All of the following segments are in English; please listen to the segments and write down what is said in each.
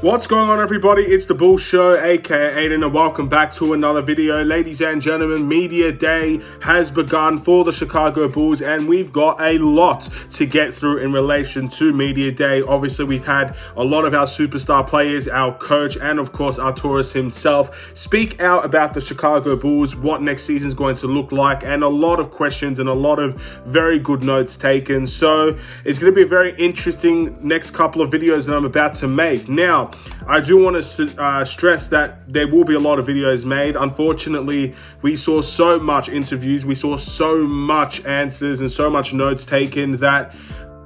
What's going on, everybody? It's the Bulls Show, aka Aidan, and welcome back to another video. Ladies and gentlemen, Media Day has begun for the Chicago Bulls, and we've got a lot to get through in relation to Media Day. Obviously, we've had a lot of our superstar players, our coach, and of course, Artūras himself speak out about the Chicago Bulls, what next season is going to look like, and a lot of questions and a lot of very good notes taken. So it's going to be a very interesting next couple of videos that I'm about to make. Now, I do want to stress that there will be a lot of videos made. Unfortunately, we saw so much interviews, we saw so much answers and so much notes taken that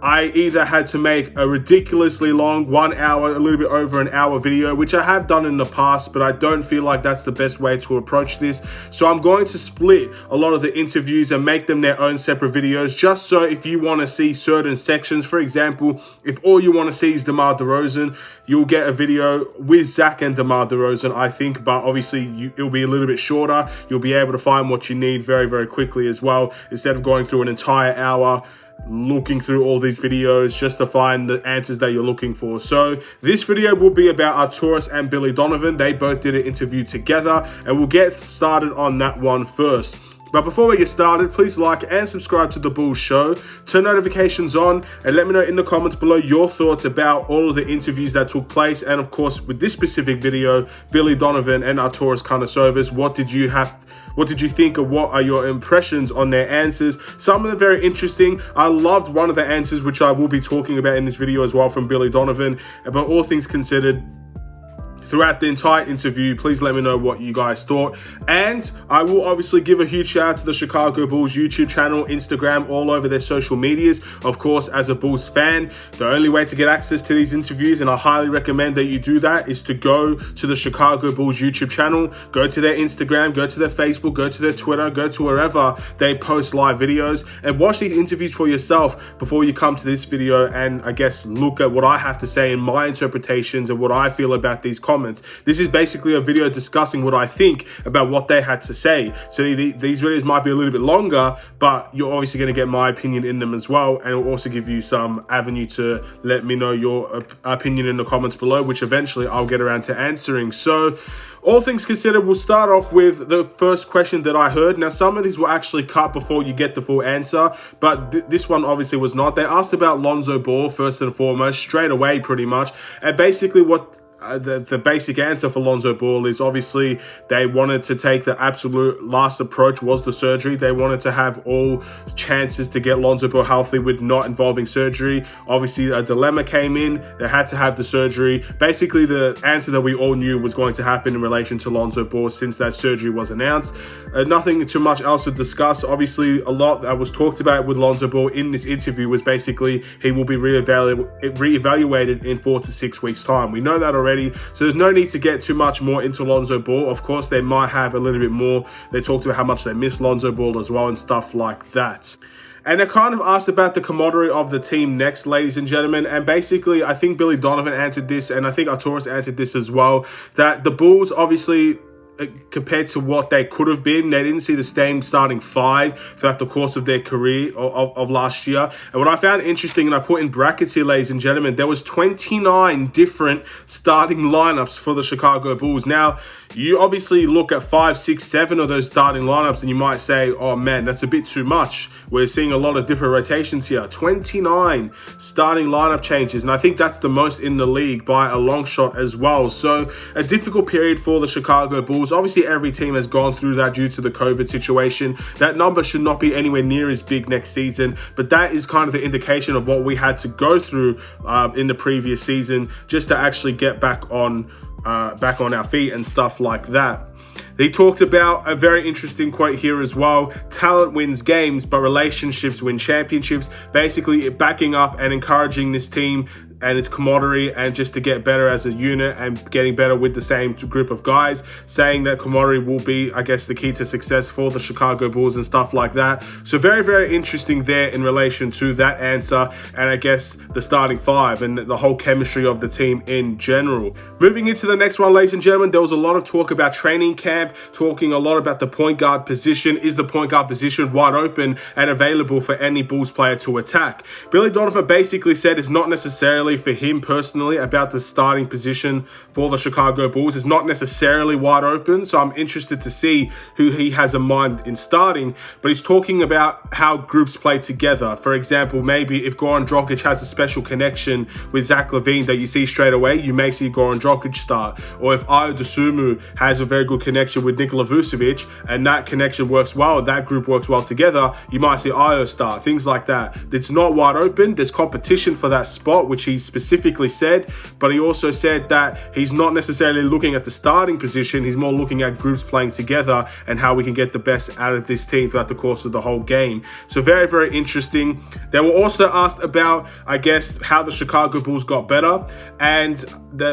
I either had to make a ridiculously long 1 hour, a little bit over an hour video, which I have done in the past, but I don't feel like that's the best way to approach this. So I'm going to split a lot of the interviews and make them their own separate videos, just so if you want to see certain sections, for example, if all you want to see is DeMar DeRozan, you'll get a video with Zach and DeMar DeRozan, I think, but obviously it'll be a little bit shorter. You'll be able to find what you need very, very quickly as well, instead of going through an entire hour looking through all these videos just to find the answers that you're looking for. So this video will be about Artūras and Billy Donovan. They both did an interview together, and we'll get started on that one first. But before we get started, please like and subscribe to The Bulls Show, turn notifications on, and let me know in the comments below your thoughts about all of the interviews that took place. And of course, with this specific video, Billy Donovan and Artūras Karnišovas, what did you think, or what are your impressions on their answers? Some of them very interesting. I loved one of the answers, which I will be talking about in this video as well, from Billy Donovan. But all things considered, throughout the entire interview, please let me know what you guys thought. And I will obviously give a huge shout out to the Chicago Bulls YouTube channel, Instagram, all over their social medias. Of course, as a Bulls fan, the only way to get access to these interviews, and I highly recommend that you do that, is to go to the Chicago Bulls YouTube channel, go to their Instagram, go to their Facebook, go to their Twitter, go to wherever they post live videos, and watch these interviews for yourself before you come to this video and, I guess, look at what I have to say and my interpretations and what I feel about these comments. This is basically a video discussing what I think about what they had to say. So these videos might be a little bit longer, but you're obviously going to get my opinion in them as well, and it'll also give you some avenue to let me know your opinion in the comments below, which eventually I'll get around to answering. So all things considered, we'll start off with the first question that I heard. Now, some of these were actually cut before you get the full answer, but this one obviously was not. They asked about Lonzo Ball first and foremost, straight away pretty much, and basically what the basic answer for Lonzo Ball is, obviously they wanted to take the absolute last approach, was the surgery. They wanted to have all chances to get Lonzo Ball healthy with not involving surgery. Obviously a dilemma came in, they had to have the surgery. Basically the answer that we all knew was going to happen in relation to Lonzo Ball since that surgery was announced. Nothing too much else to discuss. Obviously a lot that was talked about with Lonzo Ball in this interview was basically he will be reevaluated in 4 to 6 weeks time. We know that already, so there's no need to get too much more into Lonzo Ball. Of course, they might have a little bit more. They talked about how much they miss Lonzo Ball as well and stuff like that. And they kind of asked about the camaraderie of the team next, ladies and gentlemen. And basically, I think Billy Donovan answered this, and I think Artūras answered this as well, that the Bulls obviously, compared to what they could have been, they didn't see the same starting five throughout the course of their career of last year. And what I found interesting, and I put in brackets here, ladies and gentlemen, there was 29 different starting lineups for the Chicago Bulls. Now, you obviously look at 5, 6, 7 of those starting lineups and you might say, oh man, that's a bit too much. We're seeing a lot of different rotations here. 29 starting lineup changes, and I think that's the most in the league by a long shot as well. So a difficult period for the Chicago Bulls. Obviously, every team has gone through that due to the COVID situation. That number should not be anywhere near as big next season, but that is kind of the indication of what we had to go through in the previous season just to actually get back on our feet and stuff like that. They talked about a very interesting quote here as well. Talent wins games, but relationships win championships. Basically backing up and encouraging this team and its camaraderie, and just to get better as a unit and getting better with the same group of guys, saying that camaraderie will be, I guess, the key to success for the Chicago Bulls and stuff like that. So very, very interesting there in relation to that answer, and I guess the starting five and the whole chemistry of the team in general. Moving into the next one, ladies and gentlemen, there was a lot of talk about training camp, talking a lot about the point guard position. Is the point guard position wide open and available for any Bulls player to attack? Billy Donovan basically said it's not necessarily for him personally about the starting position for the Chicago Bulls. It's not necessarily wide open, so I'm interested to see who he has in mind in starting. But he's talking about how groups play together. For example, maybe if Goran Dragic has a special connection with Zach LaVine that you see straight away, you may see Goran Dragic start. Or if Ayo Dosunmu has a very good connection with Nikola Vucevic and that connection works well, that group works well together, you might see Ayo start. Things like that. It's not wide open. There's competition for that spot, which he specifically said, but he also said that he's not necessarily looking at the starting position. He's more looking at groups playing together and how we can get the best out of this team throughout the course of the whole game. So very, very interesting. They were also asked about, I guess, how the Chicago Bulls got better, and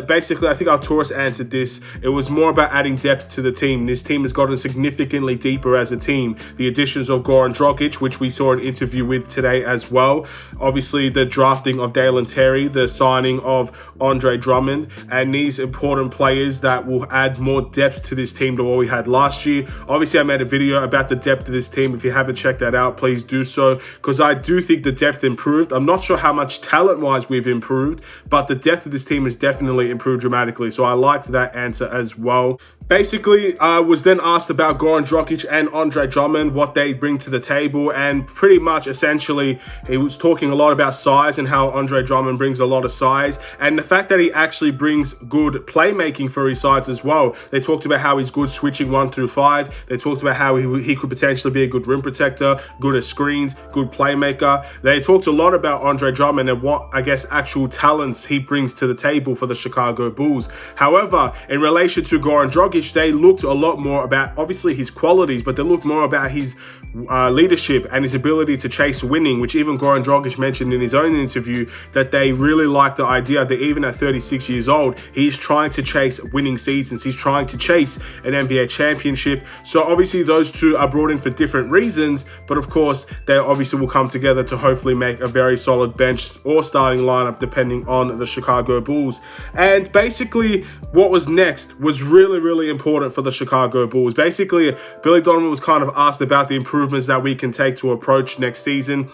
basically, I think Artūras answered this. It was more about adding depth to the team. This team has gotten significantly deeper as a team. The additions of Goran Dragic, which we saw an interview with today as well. Obviously, the drafting of Dalen Terry, the signing of Andre Drummond, and these important players that will add more depth to this team than what we had last year. Obviously, I made a video about the depth of this team. If you haven't checked that out, please do so, because I do think the depth improved. I'm not sure how much talent-wise we've improved, but the depth of this team has definitely improved dramatically. So I liked that answer as well. Basically, I was then asked about Goran Dragic and Andre Drummond, what they bring to the table, and pretty much essentially he was talking a lot about size and how Andre Drummond brings a lot of size, and the fact that he actually brings good playmaking for his size as well. They talked about how he's good switching 1 through 5. They talked about how he could potentially be a good rim protector, good at screens, good playmaker. They talked a lot about Andre Drummond and what, I guess, actual talents he brings to the table for the Chicago Bulls. However, in relation to Goran Dragic, they looked a lot more about, obviously, his qualities, but they looked more about his leadership and his ability to chase winning, which even Goran Dragic mentioned in his own interview, that they really like the idea that even at 36 years old, he's trying to chase winning seasons. He's trying to chase an NBA championship. So obviously those two are brought in for different reasons, but of course, they obviously will come together to hopefully make a very solid bench or starting lineup depending on the Chicago Bulls. And basically what was next was really, really important for the Chicago Bulls. Basically, Billy Donovan was kind of asked about the improvements that we can take to approach next season,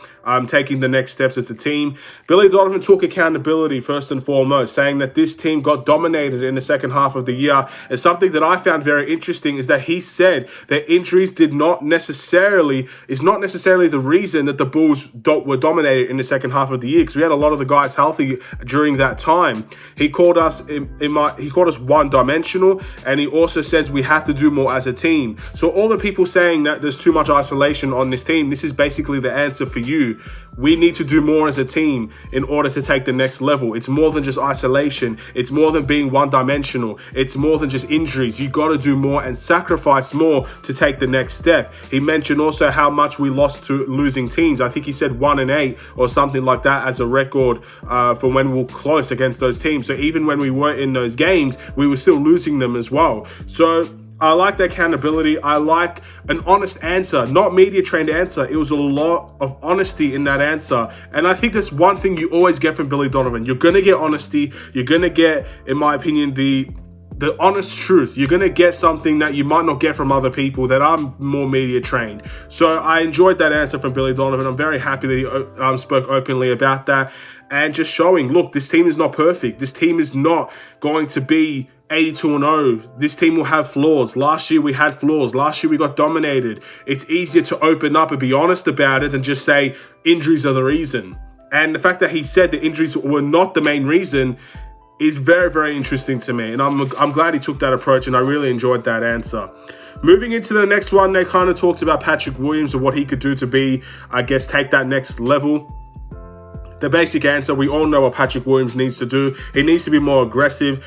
taking the next steps as a team. Billy Donovan took accountability first and foremost, saying that this team got dominated in the second half of the year. And something that I found very interesting is that he said that injuries is not necessarily the reason that the Bulls were dominated in the second half of the year, because we had a lot of the guys healthy during that time. He called us one-dimensional, and he also says we have to do more as a team. So all the people saying that there's too much isolation on this team, this is basically the answer for you. We need to do more as a team in order to take the next level. It's more than just isolation. It's more than being one-dimensional. It's more than just injuries. You got to do more and sacrifice more to take the next step. He mentioned also how much we lost to losing teams. I think he said 1-8 or something like that as a record for when we were close against those teams. So even when we were in those games, we were still losing them as well. So I like the accountability. I like an honest answer, not media trained answer. It was a lot of honesty in that answer. And I think that's one thing you always get from Billy Donovan. You're going to get honesty. You're going to get, in my opinion, the honest truth. You're going to get something that you might not get from other people that are more media trained. So I enjoyed that answer from Billy Donovan. I'm very happy that he spoke openly about that and just showing, look, this team is not perfect. This team is not going to be 82-0. This team will have flaws. Last year we had flaws. Last year we got dominated. It's easier to open up and be honest about it than just say injuries are the reason. And the fact that he said that injuries were not the main reason is very, very interesting to me. And I'm glad he took that approach, and I really enjoyed that answer. Moving into the next one, they kind of talked about Patrick Williams and what he could do to be, I guess, take that next level. The basic answer, we all know what Patrick Williams needs to do. He needs to be more aggressive.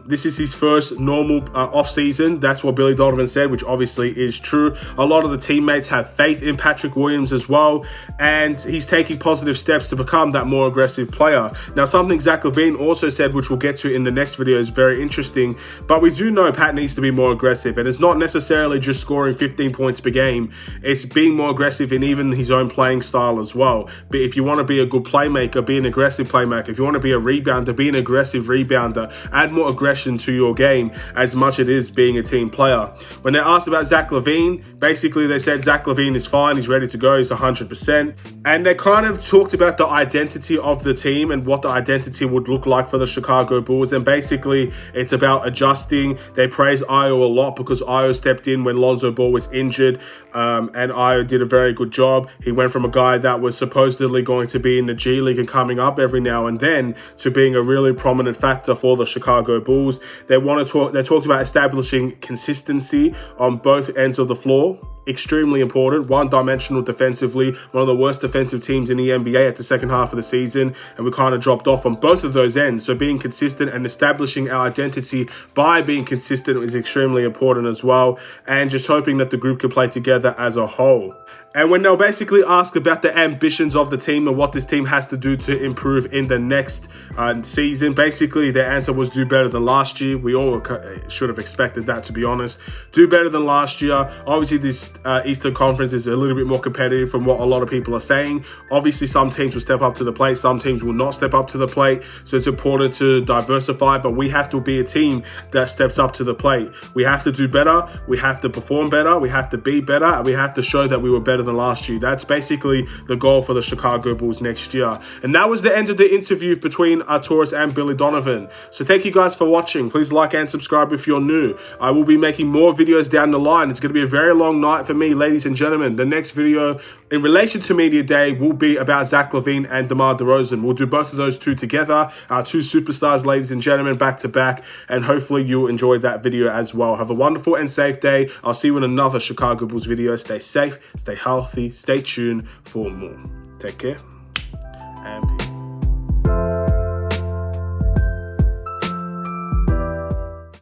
This is his first normal off-season. That's what Billy Donovan said, which obviously is true. A lot of the teammates have faith in Patrick Williams as well, and he's taking positive steps to become that more aggressive player. Now, something Zach LaVine also said, which we'll get to in the next video, is very interesting, but we do know Pat needs to be more aggressive, and it's not necessarily just scoring 15 points per game. It's being more aggressive in even his own playing style as well. But if you want to be a good playmaker, be an aggressive playmaker. If you want to be a rebounder, be an aggressive rebounder. Add more aggression to your game as much as it is being a team player. When they're asked about Zach LaVine, basically they said Zach LaVine is fine, he's ready to go, he's 100%. And they kind of talked about the identity of the team and what the identity would look like for the Chicago Bulls. And basically it's about adjusting. They praise Ayo a lot because Ayo stepped in when Lonzo Ball was injured, and Ayo did a very good job. He went from a guy that was supposedly going to be in the G League and coming up every now and then to being a really prominent factor for the Chicago Bulls. They talked about establishing consistency on both ends of the floor. Extremely important. One-dimensional defensively, one of the worst defensive teams in the NBA at the second half of the season, and we kind of dropped off on both of those ends. So being consistent and establishing our identity by being consistent is extremely important as well, and just hoping that the group can play together as a whole. And when they'll basically ask about the ambitions of the team and what this team has to do to improve in the next season, basically their answer was do better than last year. We all should have expected that, to be honest. Do better than last year. Obviously, this Eastern Conference is a little bit more competitive from what a lot of people are saying. Obviously, some teams will step up to the plate. Some teams will not step up to the plate. So it's important to diversify, but we have to be a team that steps up to the plate. We have to do better. We have to perform better. We have to be better. And we have to show that we were better than last year. That's basically the goal for the Chicago Bulls next year. And that was the end of the interview between Artūras and Billy Donovan. So thank you guys for watching. Please like and subscribe if you're new. I will be making more videos down the line. It's going to be a very long night for me, ladies and gentlemen. The next video in relation to Media Day will be about Zach LaVine and DeMar DeRozan. We'll do both of those two together, our two superstars, ladies and gentlemen, back to back, and hopefully you'll enjoy that video as well. Have a wonderful and safe day. I'll see you in another Chicago Bulls video. Stay safe, stay healthy, stay tuned for more. Take care and peace.